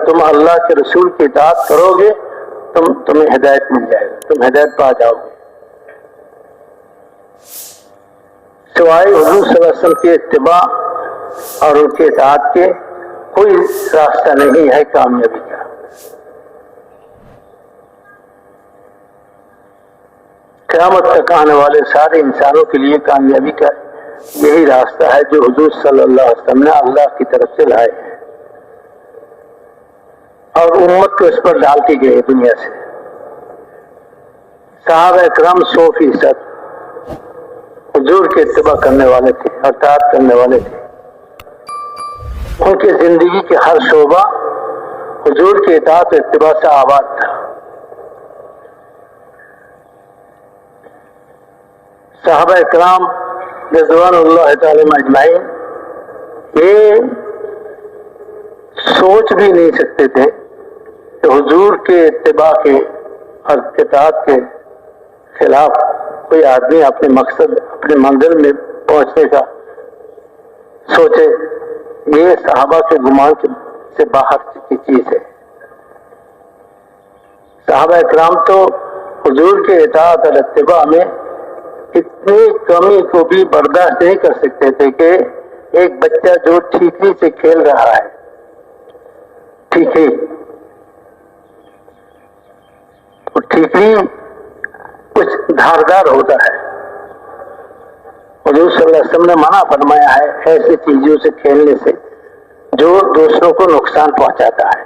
تم اللہ کے رسول کی اطاعت کرو گے تمہیں ہدایت مل جائے گا، تم ہدایت پا جاؤ گے۔ سوائے حضور صلی اللہ علیہ وسلم کی اتباع اور ان کی اطاعت کے کوئی راستہ نہیں ہے کامیابی کا۔ قیامت تک آنے والے سارے انسانوں کے لیے کامیابی کا یہی راستہ ہے جو حضور صلی اللہ علیہ وسلم نے اللہ کی طرف سے لائے ہیں، اور امت کو اس پر ڈالتی گئی دنیا سے۔ صحابہ اکرام 100% حضور کی اتباع کرنے والے تھے، اطاعت کرنے والے تھے۔ ان کی زندگی کے ہر شعبہ حضور کی اطاعت و اتباع سے آباد تھا۔ صحابہ اکرام رضوان اللہ تعالی اجمعین یہ سوچ بھی نہیں سکتے تھے کہ حضور کے اتباع کے اور اطاعت کے خلاف کوئی آدمی اپنے مقصد اپنے منزل میں پہنچنے کا سوچے۔ یہ صحابہ کے گمان سے باہر کی چیز ہے۔ صحابہ اکرام تو حضور کے اطاعت اور اتباع میں اتنی کمی کو بھی برداشت نہیں کر سکتے تھے کہ ایک بچہ جو ٹھیکری سے کھیل رہا ہے، ٹھیکری کچھ دھاردار ہوتا ہے، حضور صلی اللہ علیہ وسلم نے منع فرمایا ہے ایسی چیزوں سے کھیلنے سے جو دوسروں کو نقصان پہنچاتا ہے۔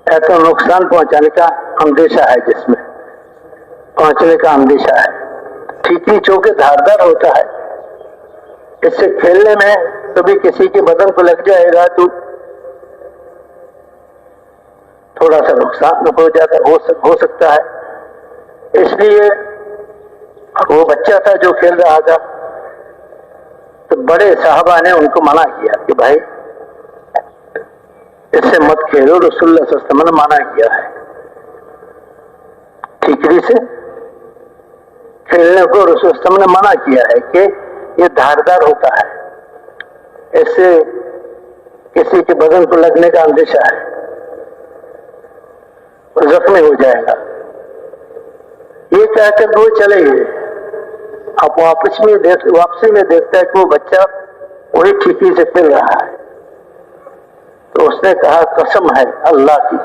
ایسا نقصان پہنچانے کا اندیشہ ہے، جس میں پہنچنے کا اندیشہ ہے۔ ٹھیکری چونکہ دھاردار ہوتا ہے، اس سے کھیلنے میں کبھی کسی کے بدن کو لگ جائے گا تو تھوڑا سا نقصان ہو سکتا ہے۔ اس لیے وہ بچہ تھا جو کھیل رہا تھا، تو بڑے صحابہ نے ان کو منع کیا کہ بھائی اس سے مت کھیلو، رسول اللہ صلی اللہ علیہ وسلم نے منع کیا ہے ٹھیکری سے کھیلنے کو۔ رسول اللہ صلی اللہ علیہ وسلم نے منع کیا ہے کہ یہ دھاردار ہوتا ہے، اس سے کسی کے بدن کو لگنے کا اندیشہ ہے، زخمی ہو جائے گا۔ یہ کہہ کر وہ چلے گئے۔ اب واپسی میں دیکھتا ہے کہ وہ بچہ وہی ٹھیکری سے کھیل رہا ہے، تو اس نے کہا قسم ہے اللہ کی،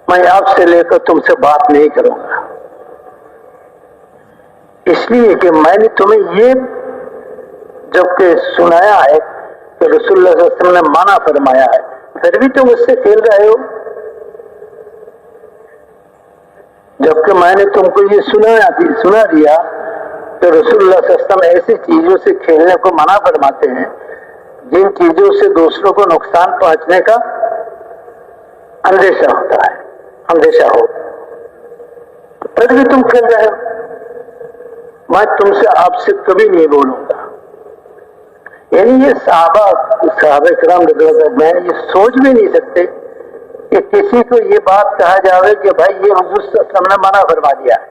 میں آپ سے لے کر تم سے بات نہیں کروں گا، اس لیے کہ میں نے تمہیں یہ جب کہ سنایا ہے کہ رسول اللہ صلی اللہ علیہ وسلم نے منع فرمایا ہے، پھر بھی تم اس سے کھیل رہے ہو۔ جبکہ میں نے تم کو یہ سنا دیا کہ رسول اللہ صلی اللہ علیہ وسلم ایسی چیزوں سے کھیلنے کو منع فرماتے ہیں جن چیزوں سے دوسروں کو نقصان پہنچنے کا اندیشہ ہو، پھر بھی تم کھیل رہے ہو۔ میں تم سے آپ سے کبھی نہیں بولوں گا۔ یعنی یہ صحابہ کرام رضی اللہ عنہم یہ سوچ بھی نہیں سکتے کہ کسی کو یہ بات کہا جاوے کہ بھائی یہ حضور صلی اللہ علیہ وسلم نے منع فرما دیا ہے،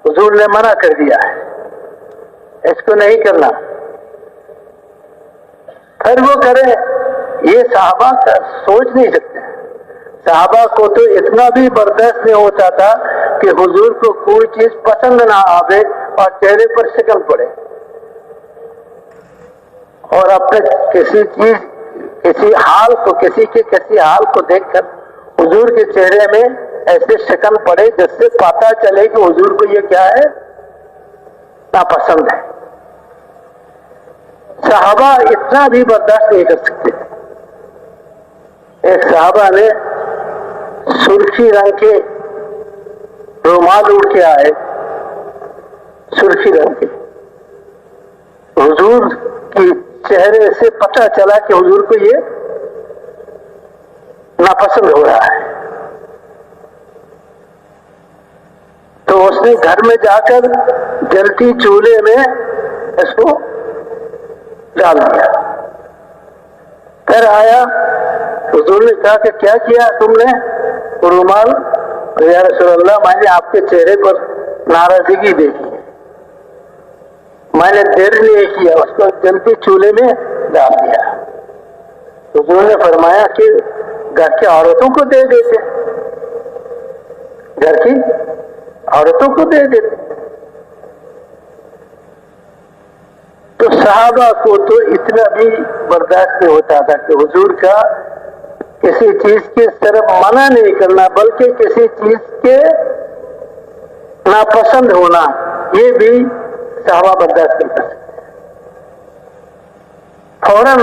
حضور نے منع کر دیا ہے، اس کو نہیں کرنا، پھر وہ کرے۔ یہ صحابہ کا سوچ نہیں سکتے۔ صحابہ کو تو اتنا بھی برداشت نہیں ہوتا تھا کہ حضور کو کوئی چیز پسند نہ آوے اور چہرے پر شکن پڑے، اور اپنے کسی حال کو دیکھ کر حضور کے چہرے میں ایسے شکن پڑے جس سے پتہ چلے کہ حضور کو یہ کیا ہے، ناپسند ہے۔ صحابہ اتنا بھی برداشت نہیں کر سکتے۔ ایک صحابہ نے سرخی رنگ کے رومال اڑ کے آئے، سرخی رنگ کے، حضور کی چہرے سے پتہ چلا کہ حضور کو یہ ناپسند ہو رہا ہے، تو اس نے گھر میں جا کر جلتی چولہے میں اس کو ڈال دیا۔ پھر آیا، حضور نے کہا کہ کیا کیا تم نے رومال؟ یا رسول اللہ میں نے آپ کے چہرے پر ناراضگی دیکھی، میں نے دیر نہیں کیا، اس کو جلتی چولہے میں ڈال دیا۔ حضور نے فرمایا کہ گھر کی عورتوں کو دے دیتے، گھر کی عورتوں کو دے دیتے۔ تو صحابہ کو تو اتنا بھی برداشت نہیں ہوتا تھا کہ حضور کا کسی چیز کی طرف منع نہیں کرنا، بلکہ کسی چیز کے ناپسند ہونا، یہ بھی صحابہ برداشت نہیں کر سکتے، فوراً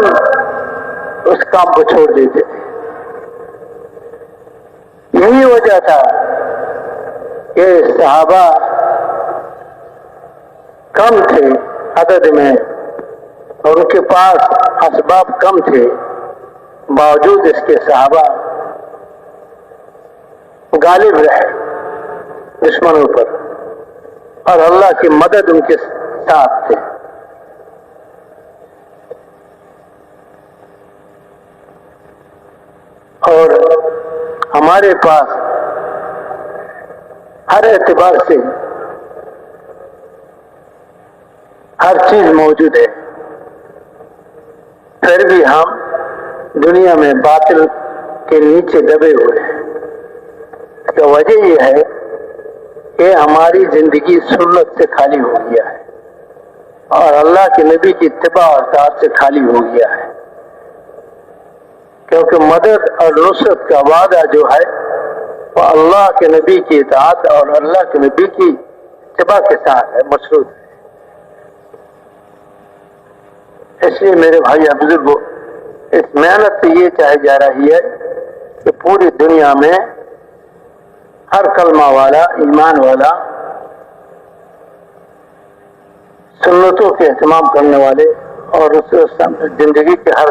اس کام کو چھوڑ دیتے تھے۔ یہی وجہ تھا کہ صحابہ کم تھے عدد میں اور ان کے پاس اسباب کم تھے، باوجود اس کے صحابہ غالب رہے دشمنوں پر، اور اللہ کی مدد ان کے ساتھ تھے۔ اور ہمارے پاس ہر اعتبار سے ہر چیز موجود ہے، پھر بھی ہم دنیا میں باطل کے نیچے دبے ہوئے ہیں۔ اس کا وجہ یہ ہے کہ ہماری زندگی سنت سے خالی ہو گیا ہے اور اللہ کے نبی کی اتباع اور اطاعت سے خالی ہو گیا ہے، کیونکہ مدد اور نصرت کا وعدہ جو ہے وہ اللہ کے نبی کی اطاعت اور اللہ کے نبی کی اتباع کے ساتھ ہے، مشروط ہے۔ اس لیے میرے بھائی بزرگوں، اس محنت سے یہ چاہی جا رہی ہے کہ پوری دنیا میں ہر کلمہ والا، ایمان والا، سنتوں کے اہتمام کرنے والے اور اس زندگی کے ہر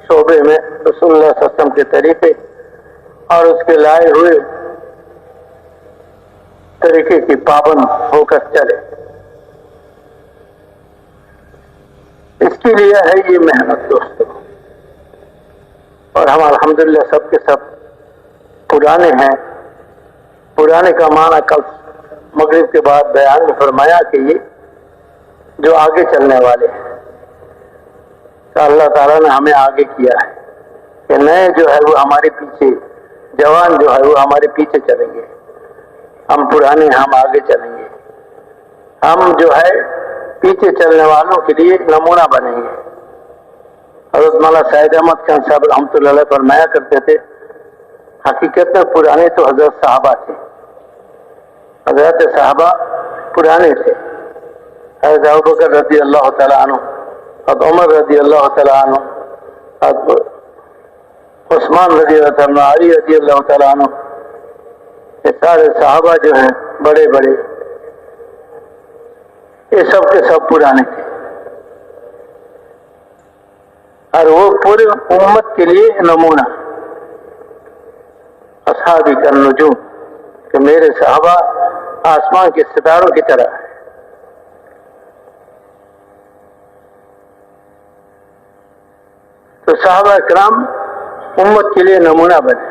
شعبے میں رسول اللہ صلی اللہ علیہ وسلم کے طریقے اور اس کے لائے ہوئے طریقے کی پابند ہو کر چلے۔ اس کے لیے ہے یہ محنت دوستوں، اور ہم الحمدللہ سب کے سب پرانے ہیں۔ پرانے کا معنی کل مغرب کے بعد بیان میں فرمایا کہ یہ جو آگے چلنے والے ہیں، تو اللہ تعالیٰ نے ہمیں آگے کیا ہے کہ نئے جو ہے وہ ہمارے پیچھے، جوان جو ہے وہ ہمارے پیچھے چلیں گے، ہم پرانے ہم آگے چلیں گے، ہم جو ہے پیچھے چلنے والوں کے لیے نمونہ بنیں گے۔ حضرت مولانا سید احمد خان صاحب رحمۃ اللہ علیہ فرمایا کرتے تھے، حقیقت میں پرانے تو حضرت صحابہ تھے، حضرت صحابہ پرانے تھے۔ حضرت ابوبکر رضی اللہ تعالیٰ عنہ، حضرت عمر رضی اللہ تعالیٰ عنہ، حضرت عثمان رضی اللہ تعالیٰ عنہ، علی رضی اللہ تعالیٰ عنہ، یہ سارے صحابہ جو ہیں بڑے بڑے، یہ سب کے سب پرانے تھے، اور وہ پوری امت کے لیے نمونہ، اصحابی کالنجوم، کہ میرے صحابہ آسمان کے ستاروں کی طرح ہے۔ تو صحابہ کرام امت کے لیے نمونہ بنے۔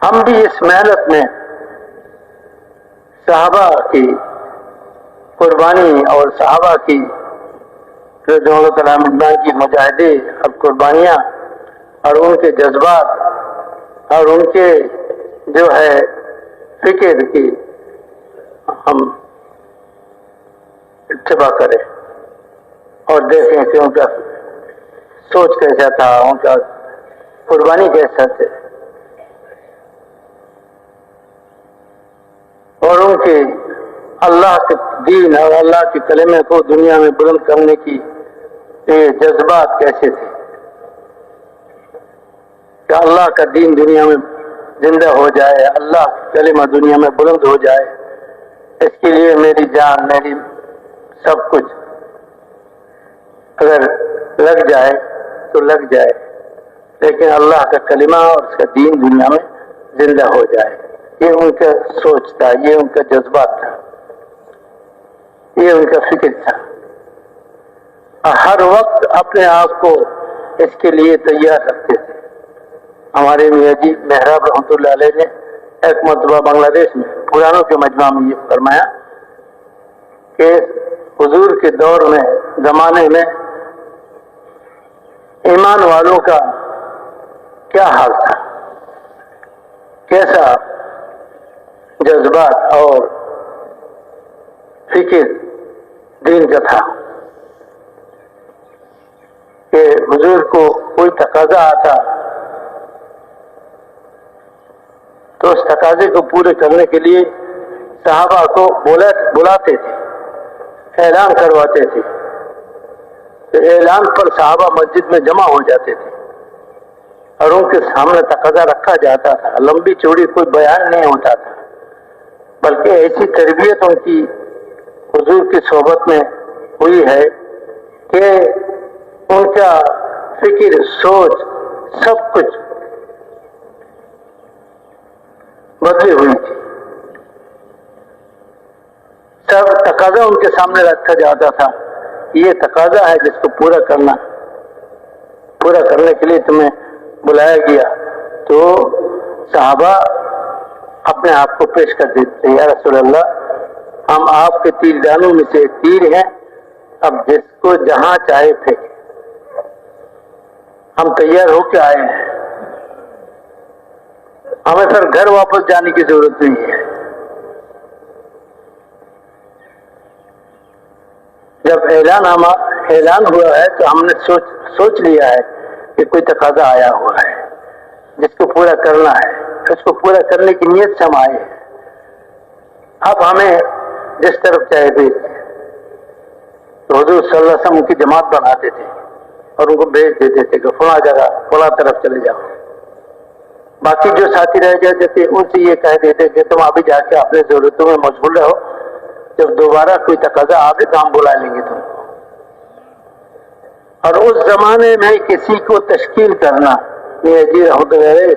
ہم بھی اس محنت میں صحابہ کی قربانی اور صحابہ کی جو اللہ تعالیٰ کی مجاہدے اور قربانیاں اور ان کے جذبات اور ان کے جو ہے فکر کی ہم اتباع کریں اور دیکھیں کہ ان کا سوچ کیسا تھا، ان کا قربانی کیسا تھے، اور ان کے اللہ کے دین اور اللہ کے کلمے کو دنیا میں بلند کرنے کی جذبات کیسے تھے، کہ اللہ کا دین دنیا میں زندہ ہو جائے، اللہ کا کلمہ دنیا میں بلند ہو جائے، اس کے لیے میری جان، میری سب کچھ اگر لگ جائے تو لگ جائے، لیکن اللہ کا کلمہ اور اس کا دین دنیا میں زندہ ہو جائے۔ یہ ان کا سوچ تھا، یہ ان کا جذبات تھا، یہ ان کا فکر تھا۔ ہر وقت اپنے آپ کو اس کے لیے تیار رکھتے تھے۔ ہمارے میاں جی محراب رحمۃ اللہ علیہ نے ایک مرتبہ بنگلہ دیش میں پرانوں کے مجمع میں یہ فرمایا کہ حضور کے دور میں، زمانے میں ایمان والوں کا کیا حال تھا، کیسا جذبات اور فکر دین کا تھا کہ حضور کو کوئی تقاضا آتا تو اس تقاضے کو پورے کرنے کے لیے صحابہ کو بلاتے تھے، اعلان کرواتے تھے، تو اعلان پر صحابہ مسجد میں جمع ہو جاتے تھے اور ان کے سامنے تقاضا رکھا جاتا تھا. لمبی چوڑی کوئی بیان نہیں ہوتا تھا، بلکہ ایسی تربیت ان کی حضور کی صحبت میں ہوئی ہے کہ ان کا فکر، سوچ، سب کچھ بدلی ہوئی تھی. سب تقاضا ان کے سامنے رکھا جاتا تھا، یہ تقاضا ہے جس کو پورا کرنے کے لیے تمہیں بلایا گیا. تو صحابہ اپنے آپ کو پیش کر دیتے ہیں، یا رسول اللہ، ہم آپ کے تیر دانوں میں سے تیر ہیں، اب جس کو جہاں چاہے پھینک، ہم تیار ہو کے آئے ہیں، ہمیں پھر گھر واپس جانے کی ضرورت نہیں ہے. جب اعلان ہوا ہے تو ہم نے سوچ لیا ہے کہ کوئی تقاضا آیا ہوا ہے جس کو پورا کرنا ہے، اس کو پورا کرنے کی نیت سے ہم آئے ہیں. اب ہمیں جس طرف چاہے بھیج دیں. تو حضور صلی اللہ علیہ وسلم کی جماعت بناتے تھے اور ان کو بھیج دیتے تھے کہ فلاں جگہ فلاں طرف چلے جاؤ. باقی جو ساتھی رہ جاتے تھے ان سے یہ کہہ دیتے کہ تم ابھی جا کے اپنے ضرورتوں میں مشغول رہو، جب دوبارہ کوئی تقاضا آگے تو ہم بلا لیں گے تم کو. اور اس زمانے میں کسی کو تشکیل کرنا، یہ جی رحمت اللہ علیہ